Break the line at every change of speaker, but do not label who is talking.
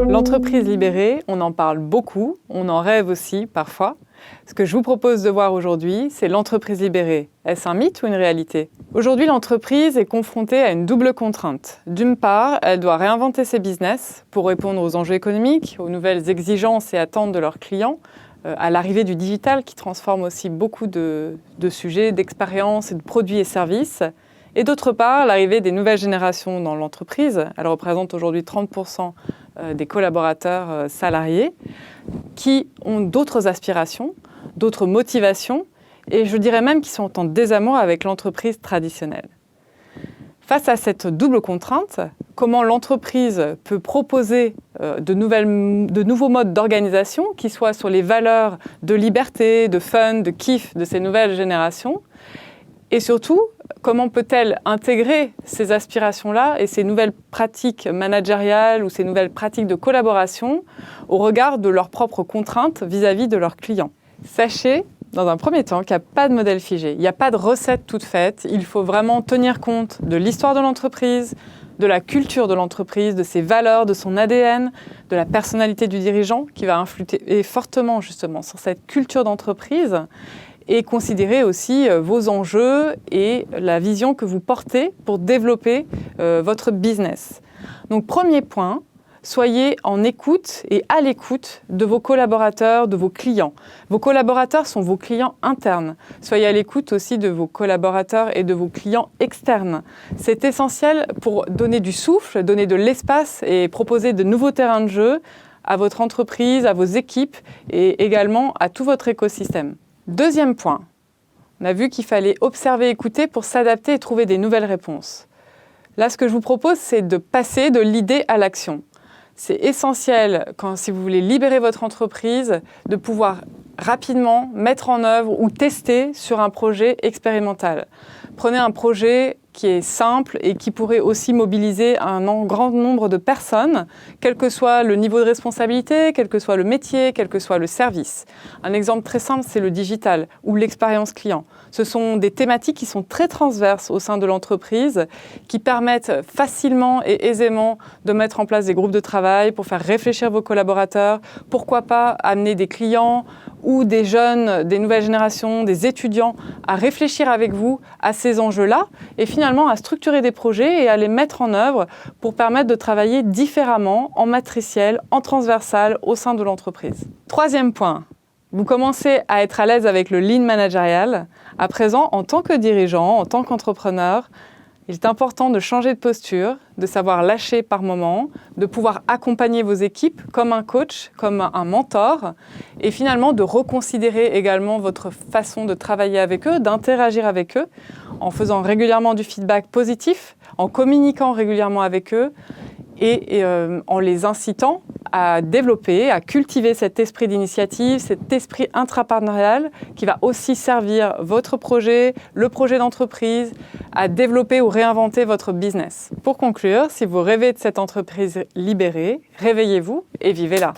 L'entreprise libérée, on en parle beaucoup, on en rêve aussi parfois. Ce que je vous propose de voir aujourd'hui, c'est l'entreprise libérée. Est-ce un mythe ou une réalité ? Aujourd'hui, l'entreprise est confrontée à une double contrainte. D'une part, elle doit réinventer ses business pour répondre aux enjeux économiques, aux nouvelles exigences et attentes de leurs clients, à l'arrivée du digital qui transforme aussi beaucoup de sujets, d'expériences, de produits et services. Et d'autre part, l'arrivée des nouvelles générations dans l'entreprise. Elle représente aujourd'hui 30% des collaborateurs salariés qui ont d'autres aspirations, d'autres motivations et je dirais même qui sont en désamour avec l'entreprise traditionnelle. Face à cette double contrainte, comment l'entreprise peut proposer de nouveaux modes d'organisation qui soient sur les valeurs de liberté, de fun, de kiff de ces nouvelles générations et surtout, comment peut-elle intégrer ces aspirations-là et ces nouvelles pratiques managériales ou ces nouvelles pratiques de collaboration au regard de leurs propres contraintes vis-à-vis de leurs clients ? Sachez, dans un premier temps, qu'il n'y a pas de modèle figé, il n'y a pas de recette toute faite. Il faut vraiment tenir compte de l'histoire de l'entreprise, de la culture de l'entreprise, de ses valeurs, de son ADN, de la personnalité du dirigeant qui va influer fortement justement sur cette culture d'entreprise. Et considérer aussi vos enjeux et la vision que vous portez pour développer votre business. Donc, premier point, soyez en écoute et à l'écoute de vos collaborateurs, de vos clients. Vos collaborateurs sont vos clients internes. Soyez à l'écoute aussi de vos collaborateurs et de vos clients externes. C'est essentiel pour donner du souffle, donner de l'espace et proposer de nouveaux terrains de jeu à votre entreprise, à vos équipes et également à tout votre écosystème. Deuxième point, on a vu qu'il fallait observer, écouter pour s'adapter et trouver des nouvelles réponses. Là, ce que je vous propose, c'est de passer de l'idée à l'action. C'est essentiel, si vous voulez libérer votre entreprise, de pouvoir rapidement mettre en œuvre ou tester sur un projet expérimental. Prenez un projet qui est simple et qui pourrait aussi mobiliser un grand nombre de personnes, quel que soit le niveau de responsabilité, quel que soit le métier, quel que soit le service. Un exemple très simple, c'est le digital ou l'expérience client. Ce sont des thématiques qui sont très transverses au sein de l'entreprise, qui permettent facilement et aisément de mettre en place des groupes de travail pour faire réfléchir vos collaborateurs. Pourquoi pas amener des clients ou des jeunes, des nouvelles générations, des étudiants à réfléchir avec vous à ces enjeux-là et finalement à structurer des projets et à les mettre en œuvre pour permettre de travailler différemment, en matriciel, en transversal au sein de l'entreprise. Troisième point, vous commencez à être à l'aise avec le lean managérial. À présent, en tant que dirigeant, en tant qu'entrepreneur, il est important de changer de posture, de savoir lâcher par moment, de pouvoir accompagner vos équipes comme un coach, comme un mentor, et finalement de reconsidérer également votre façon de travailler avec eux, d'interagir avec eux, en faisant régulièrement du feedback positif, en communiquant régulièrement avec eux, et en les incitant à développer, à cultiver cet esprit d'initiative, cet esprit intrapreneurial qui va aussi servir votre projet, le projet d'entreprise, à développer ou réinventer votre business. Pour conclure, si vous rêvez de cette entreprise libérée, réveillez-vous et vivez-la.